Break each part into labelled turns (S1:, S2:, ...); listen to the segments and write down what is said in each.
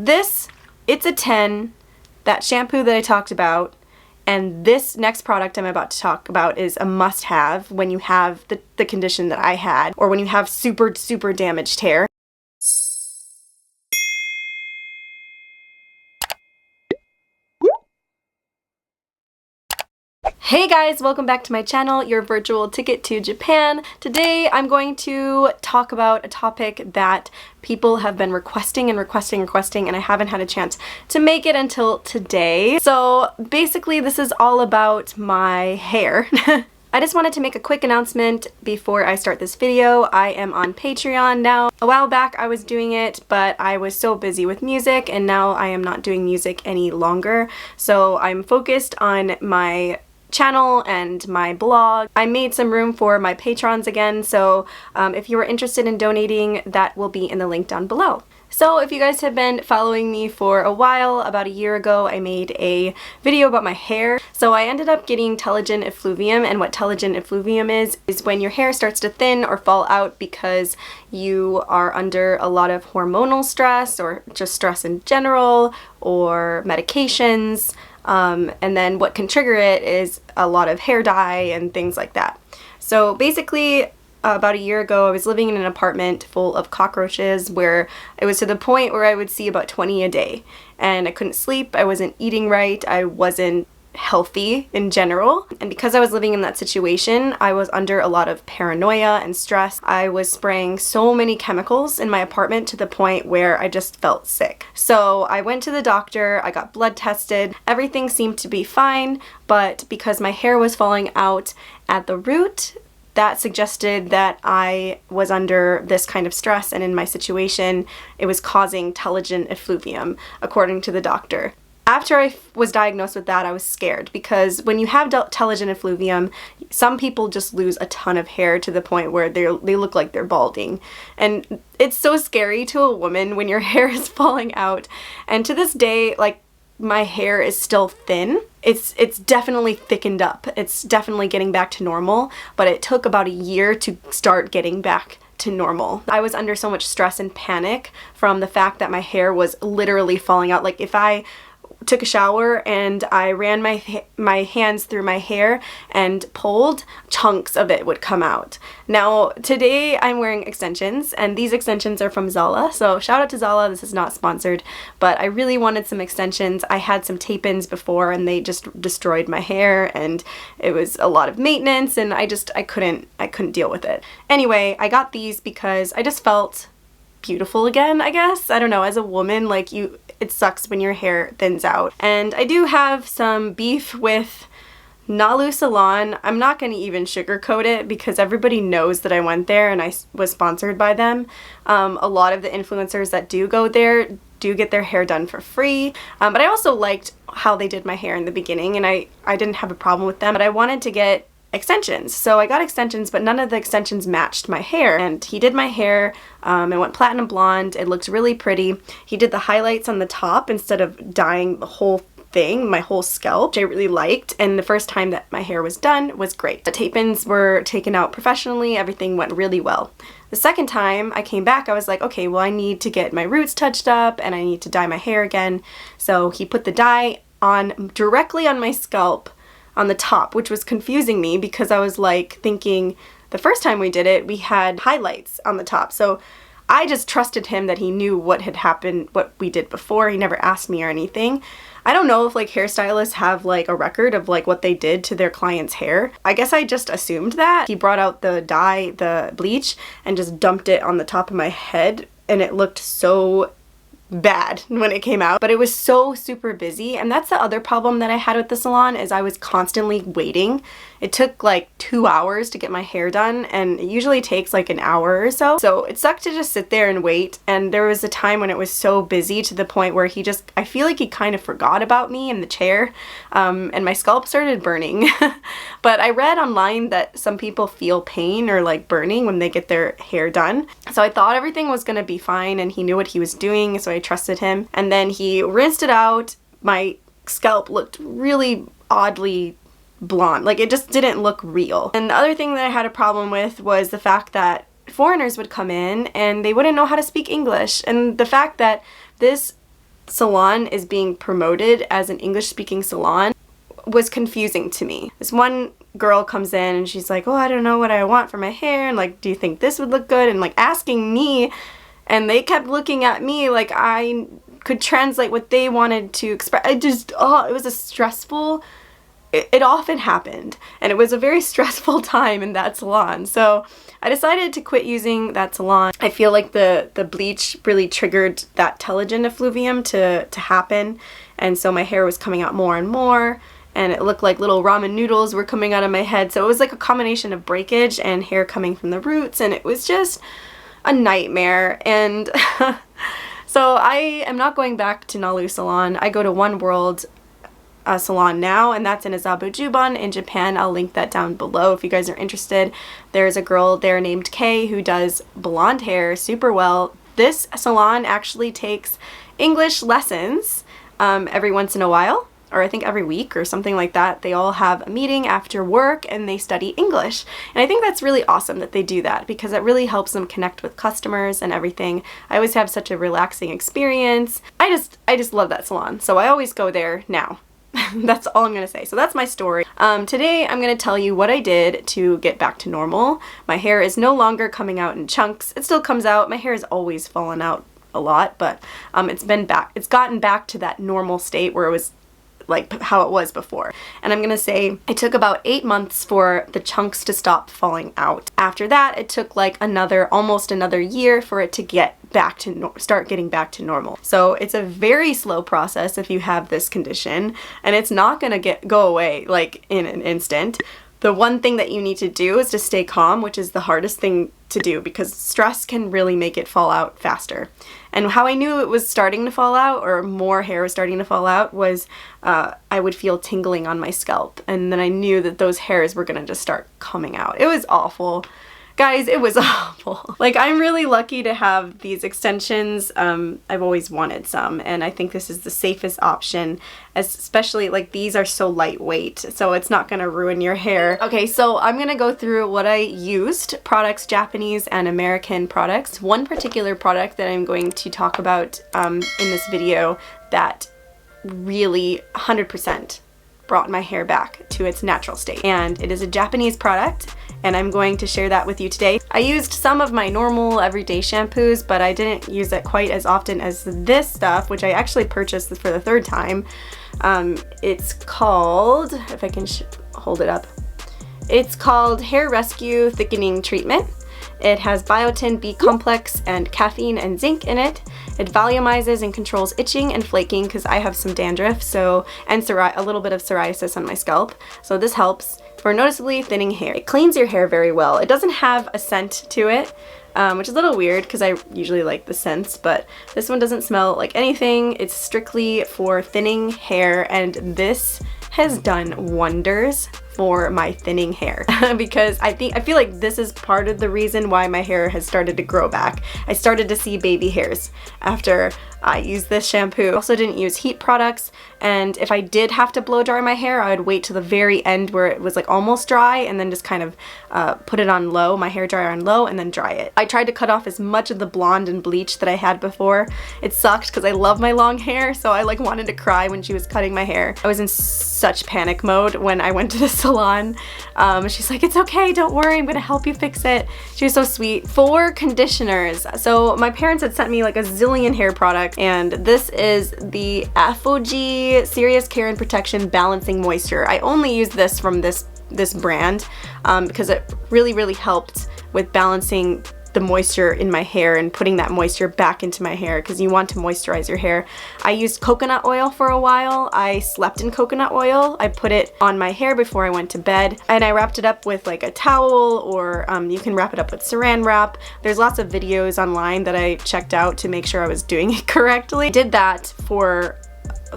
S1: it's a 10. That shampoo that I talked about, and this next product I'm about to talk about is a must-have when you have the condition that I had, or when you have super damaged hair. Hey guys, welcome back to my channel, your virtual ticket to Japan. Today I'm going to talk about a topic that people have been requesting and I haven't had a chance to make it until today. So basically this is all about my hair. I just wanted to make a quick announcement before I start this video. I am on Patreon now. A while back I was doing it, but I was so busy with music, and now I am not doing music any longer. So I'm focused on my channel and my blog. I made some room for my patrons again, so if you are interested in donating, that will be in the link down below. So if you guys have been following me for a while, about a year ago I made a video about my hair. So I ended up getting Telogen Effluvium, and what Telogen Effluvium is when your hair starts to thin or fall out because you are under a lot of hormonal stress or just stress in general, or medications. And then what can trigger it is a lot of hair dye and things like that. So basically, about a year ago, I was living in an apartment full of cockroaches where it was to the point where I would see about 20 a day. And I couldn't sleep, I wasn't eating right, I wasn't healthy in general. And because I was living in that situation, I was under a lot of paranoia and stress. I was spraying so many chemicals in my apartment to the point where I just felt sick. So I went to the doctor, I got blood tested, everything seemed to be fine, but because my hair was falling out at the root, that suggested that I was under this kind of stress, and in my situation, it was causing Telogen Effluvium, according to the doctor. After I was diagnosed with that, I was scared, because when you have Telogen Effluvium, some people just lose a ton of hair to the point where they look like they're balding. And it's so scary to a woman when your hair is falling out. And to this day, like, my hair is still thin. It's definitely thickened up. It's definitely getting back to normal, but it took about a year to start getting back to normal. I was under so much stress and panic from the fact that my hair was literally falling out. Like, if I took a shower and I ran my hands through my hair and pulled, chunks of it would come out. Now today I'm wearing extensions, and these extensions are from Zala, so shout out to Zala. This is not sponsored, but I really wanted some extensions. I had some tape-ins before and they just destroyed my hair, and it was a lot of maintenance, and I couldn't deal with it. Anyway, I got these because I just felt beautiful again, I guess. I don't know, as a woman, like, it sucks when your hair thins out. And I do have some beef with Salon. I'm not going to even sugarcoat it because everybody knows that I went there and I was sponsored by them. A lot of the influencers that do go there do get their hair done for free. But I also liked how they did my hair in the beginning, and I didn't have a problem with them, but I wanted to get extensions. So I got extensions, but none of the extensions matched my hair. And he did my hair, it went platinum blonde, it looked really pretty. He did the highlights on the top instead of dyeing the whole thing, my whole scalp, which I really liked. And the first time that my hair was done was great. The tape-ins were taken out professionally, everything went really well. The second time I came back, I was like, okay, well, I need to get my roots touched up and I need to dye my hair again. So he put the dye on directly on my scalp on the top, which was confusing me because I was like thinking the first time we did it, we had highlights on the top. So I just trusted him that he knew what had happened, what we did before. He never asked me or anything. I don't know if like hairstylists have like a record of like what they did to their client's hair. I guess I just assumed that. He brought out the dye, the bleach, and just dumped it on the top of my head, and it looked so bad when it came out, but it was so super busy. And that's the other problem that I had with the salon, is I was constantly waiting. It took like 2 hours to get my hair done, and it usually takes like an hour or so. So it sucked to just sit there and wait. And there was a time when it was so busy to the point where I feel like he kind of forgot about me in the chair, and my scalp started burning. But I read online that some people feel pain or like burning when they get their hair done. So I thought everything was gonna be fine, and he knew what he was doing, so I trusted him. And then he rinsed it out. My scalp looked really oddly blonde. Like, it just didn't look real. And the other thing that I had a problem with was the fact that foreigners would come in and they wouldn't know how to speak English. And the fact that this salon is being promoted as an English-speaking salon was confusing to me. This one girl comes in and she's like, oh, I don't know what I want for my hair, and like, do you think this would look good? And like asking me, and they kept looking at me like I could translate what they wanted to express. It was a stressful, it often happened, and it was a very stressful time in that salon. So I decided to quit using that salon. I feel like the bleach really triggered that telogen effluvium to happen, and so my hair was coming out more and more, and it looked like little ramen noodles were coming out of my head. So it was like a combination of breakage and hair coming from the roots, and it was just a nightmare. And so I am not going back to Nalu Salon. I go to One World salon now, and that's in Azabu in Japan. I'll link that down below if you guys are interested. There's a girl there named Kay who does blonde hair super well. This salon actually takes English lessons every once in a while, or I think every week or something like that. They all have a meeting after work and they study English. And I think that's really awesome that they do that, because it really helps them connect with customers and everything. I always have such a relaxing experience. I just love that salon. So I always go there now. That's all I'm going to say. So that's my story. Today I'm going to tell you what I did to get back to normal. My hair is no longer coming out in chunks. It still comes out. My hair has always fallen out a lot, but it's gotten back to that normal state where it was like how it was before. And I'm gonna say it took about 8 months for the chunks to stop falling out. After that, it took like almost another year for it to get back to start getting back to normal. So it's a very slow process if you have this condition, and it's not gonna go away like in an instant. The one thing that you need to do is to stay calm, which is the hardest thing to do, because stress can really make it fall out faster. And how I knew it was starting to fall out, or more hair was starting to fall out, was I would feel tingling on my scalp, and then I knew that those hairs were gonna just start coming out. It was awful. Guys, it was awful. Like, I'm really lucky to have these extensions. I've always wanted some, and I think this is the safest option, especially like these are so lightweight, so it's not gonna ruin your hair. Okay, so I'm gonna go through what I used, products, Japanese and American products. One particular product that I'm going to talk about in this video that really 100% brought my hair back to its natural state, and it is a Japanese product, and I'm going to share that with you today. I used some of my normal everyday shampoos, but I didn't use it quite as often as this stuff, which I actually purchased for the third time. It's called, if I can hold it up, it's called Hair Rescue Thickening Treatment. It has biotin B complex and caffeine and zinc in it. It volumizes and controls itching and flaking, because I have some dandruff, and a little bit of psoriasis on my scalp. So this helps for noticeably thinning hair. It cleans your hair very well. It doesn't have a scent to it, which is a little weird because I usually like the scents, but this one doesn't smell like anything. It's strictly for thinning hair, and this has done wonders for my thinning hair because I feel like this is part of the reason why my hair has started to grow back. I started to see baby hairs after I used this shampoo. I also didn't use heat products, and if I did have to blow dry my hair, I would wait to the very end where it was like almost dry, and then just kind of put it on low, my hair dryer on low, and then dry it. I tried to cut off as much of the blonde and bleach that I had before. It sucked because I love my long hair, so I like wanted to cry when she was cutting my hair. I was in such panic mode when I went to the salon. She's like, it's okay, don't worry, I'm gonna help you fix it. She was so sweet. 4 conditioners. So my parents had sent me like a zillion hair products, and this is the Aphogee Serious Care and Protection Balancing Moisture. I only use this from this brand because it really helped with balancing the moisture in my hair and putting that moisture back into my hair, because you want to moisturize your hair. I used coconut oil for a while. I slept in coconut oil. I put it on my hair before I went to bed, and I wrapped it up with like a towel, or you can wrap it up with saran wrap. There's lots of videos online that I checked out to make sure I was doing it correctly. I did that for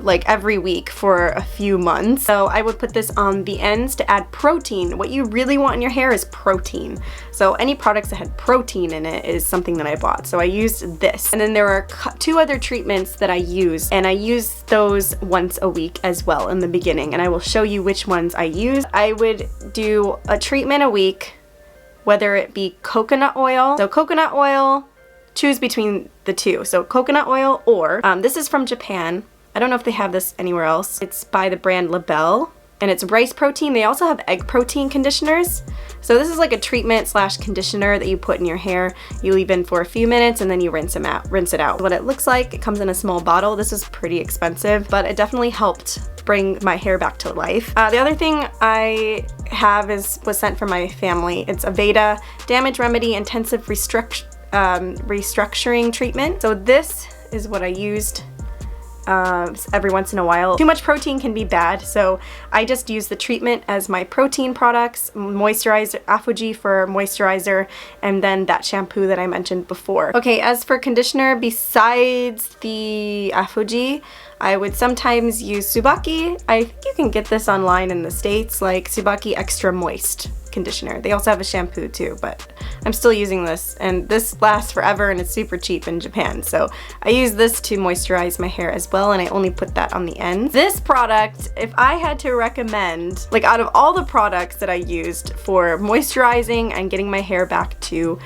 S1: like every week for a few months. So I would put this on the ends to add protein. What you really want in your hair is protein. So any products that had protein in it is something that I bought. So I used this. And then there are 2 other treatments that I use, and I use those once a week as well in the beginning, and I will show you which ones I use. I would do a treatment a week, whether it be coconut oil. So coconut oil, choose between the two. So coconut oil or, this is from Japan. I don't know if they have this anywhere else. It's by the brand Lebel, and it's rice protein. They also have egg protein conditioners. So this is like a treatment slash conditioner that you put in your hair. You leave in for a few minutes and then you rinse it out. What it looks like, it comes in a small bottle. This is pretty expensive, but it definitely helped bring my hair back to life. The other thing I have was sent from my family. It's Aveda Damage Remedy Intensive Restructuring Treatment. So this is what I used every once in a while. Too much protein can be bad, so I just use the treatment as my protein products, moisturizer, Aphogee for moisturizer, and then that shampoo that I mentioned before. Okay, as for conditioner, besides the Aphogee, I would sometimes use Tsubaki. I think you can get this online in the States, like Tsubaki Extra Moist conditioner. They also have a shampoo too, but I'm still using this, and this lasts forever and it's super cheap in Japan. So I use this to moisturize my hair as well, and I only put that on the ends. This product, if I had to recommend, like out of all the products that I used for moisturizing and getting my hair back to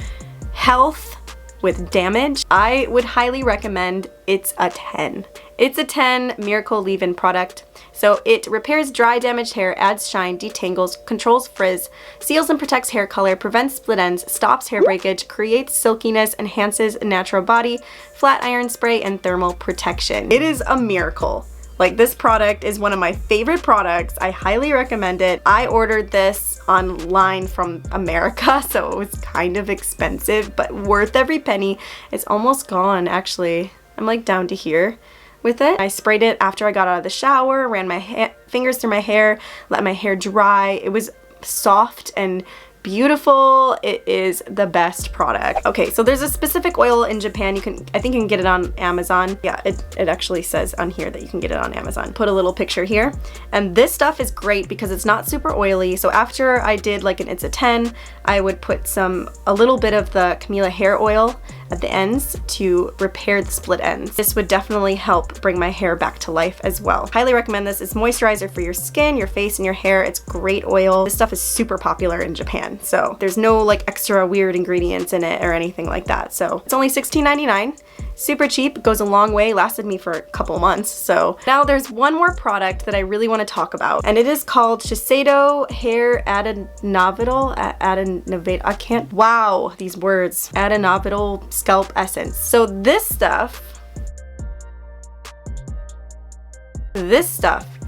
S1: health with damage, I would highly recommend It's a 10. It's a 10 Miracle Leave-In product. So it repairs dry, damaged hair, adds shine, detangles, controls frizz, seals and protects hair color, prevents split ends, stops hair breakage, creates silkiness, enhances natural body, flat iron spray, and thermal protection. It is a miracle. Like, this product is one of my favorite products. I highly recommend it. I ordered this online from America, so it was kind of expensive, but worth every penny. It's almost gone, actually. I'm like down to here with it. I sprayed it after I got out of the shower, ran my fingers through my hair, let my hair dry. It was soft and beautiful. It is the best product. Okay, so there's a specific oil in Japan. I think you can get it on Amazon. Yeah, it actually says on here that you can get it on Amazon. Put a little picture here. And this stuff is great because it's not super oily. So after I did like an It's a 10, I would put a little bit of the Camellia hair oil at the ends to repair the split ends. This would definitely help bring my hair back to life as well. Highly recommend this. It's moisturizer for your skin, your face, and your hair. It's great oil. This stuff is super popular in Japan, so there's no like extra weird ingredients in it or anything like that. So it's only $16.99. Super cheap, goes a long way, lasted me for a couple months. So now there's one more product that I really want to talk about, and it is called Shiseido Hair Adenovital, I can't, wow, these words, Adenovital Scalp Essence. So this stuff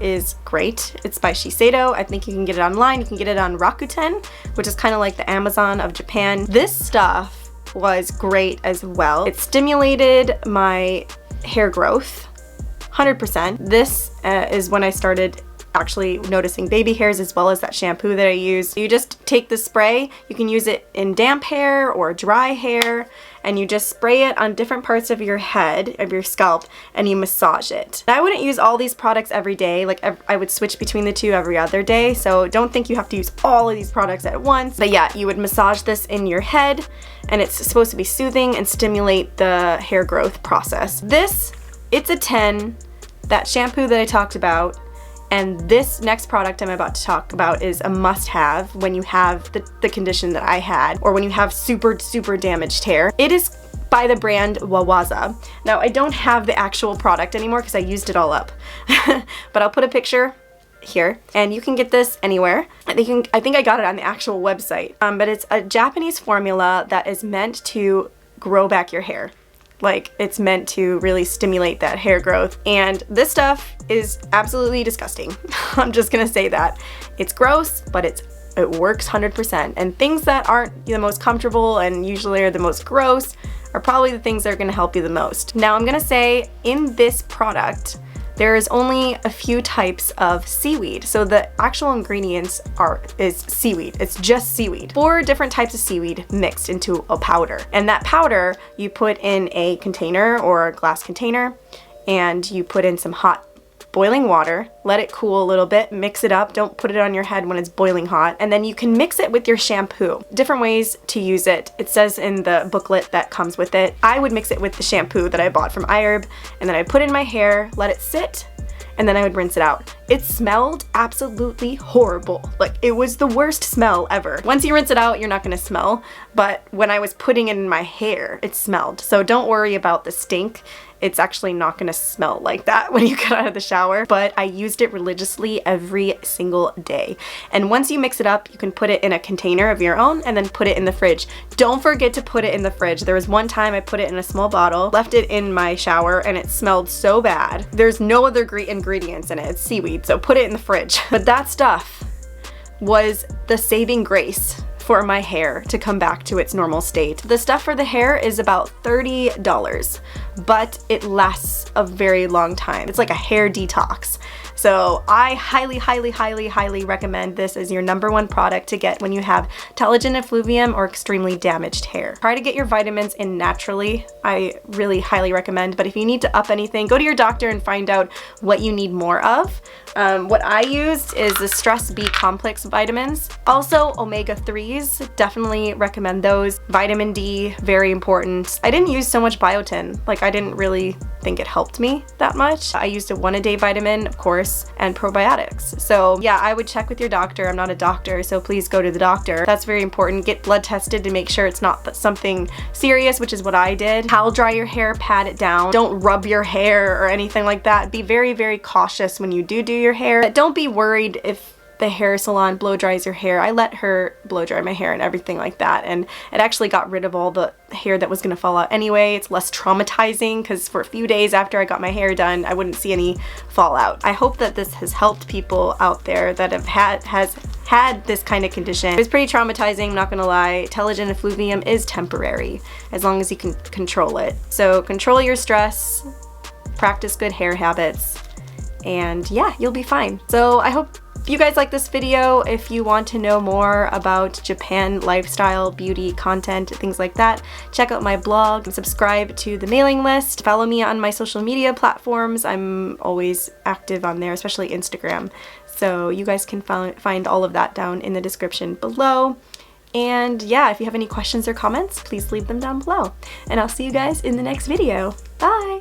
S1: is great. It's by Shiseido. I think you can get it online. You can get it on Rakuten, which is kind of like the Amazon of Japan. This stuff was great as well. It stimulated my hair growth 100%. This is when I started actually noticing baby hairs, as well as that shampoo that I use. You just take the spray. You can use it in damp hair or dry hair, and you just spray it on different parts of your head, of your scalp, and you massage it. I wouldn't use all these products every day. Like, I would switch between the two every other day, so don't think you have to use all of these products at once. But yeah, you would massage this in your head, and it's supposed to be soothing and stimulate the hair growth process. This, It's a 10, that shampoo that I talked about, and this next product I'm about to talk about is a must-have when you have the condition that I had, or when you have super, super damaged hair. It is by the brand Wawaza. Now, I don't have the actual product anymore because I used it all up, but I'll put a picture here, and you can get this anywhere. I think I got it on the actual website, but it's a Japanese formula that is meant to grow back your hair. Like, it's meant to really stimulate that hair growth, and this stuff is absolutely disgusting. I'm just gonna say that. It's gross, but it works 100%, and things that aren't the most comfortable and usually are the most gross are probably the things that are gonna help you the most. Now, I'm gonna say in this product, there is only a few types of seaweed. So the actual ingredients is seaweed. It's just seaweed. 4 different types of seaweed mixed into a powder. And that powder you put in a container or a glass container, and you put in some hot boiling water, let it cool a little bit, mix it up, don't put it on your head when it's boiling hot, and then you can mix it with your shampoo. Different ways to use it. It says in the booklet that comes with it. I would mix it with the shampoo that I bought from iHerb, and then I put in my hair, let it sit, and then I would rinse it out. It smelled absolutely horrible. Like, it was the worst smell ever. Once you rinse it out, you're not gonna smell, but when I was putting it in my hair, it smelled. So don't worry about the stink. It's actually not gonna smell like that when you get out of the shower, but I used it religiously every single day. And once you mix it up, you can put it in a container of your own and then put it in the fridge. Don't forget to put it in the fridge. There was one time I put it in a small bottle, left it in my shower, and it smelled so bad. There's no other ingredients in it. It's seaweed, so put it in the fridge. But that stuff was the saving grace for my hair to come back to its normal state. The stuff for the hair is about $30, but it lasts a very long time. It's like a hair detox. So I highly, highly, highly, highly recommend this as your #1 product to get when you have telogen effluvium or extremely damaged hair. Try to get your vitamins in naturally. I really highly recommend, but if you need to up anything, go to your doctor and find out what you need more of. What I used is the Stress B complex vitamins. Also omega-3s, definitely recommend those. Vitamin D, very important. I didn't use so much biotin. Like, I didn't really think it helped me that much. I used a 1-a-day vitamin, of course, and probiotics. So yeah, I would check with your doctor. I'm not a doctor, so please go to the doctor. That's very important. Get blood tested to make sure it's not something serious, which is what I did. Towel dry your hair, pat it down. Don't rub your hair or anything like that. Be very, very cautious when you do your hair. But don't be worried if the hair salon blow dries your hair. I let her blow dry my hair and everything like that, and it actually got rid of all the hair that was gonna fall out anyway. It's less traumatizing because for a few days after I got my hair done, I wouldn't see any fallout. I hope that this has helped people out there that have had this kind of condition. It was pretty traumatizing, not gonna lie. Telogen effluvium is temporary as long as you can control it. So control your stress, practice good hair habits, and yeah, you'll be fine. So I hope you guys like this video. If you want to know more about Japan lifestyle, beauty, content, things like that, check out my blog, subscribe to the mailing list, follow me on my social media platforms. I'm always active on there, especially Instagram. So you guys can find all of that down in the description below. And yeah, if you have any questions or comments, please leave them down below. And I'll see you guys in the next video. Bye!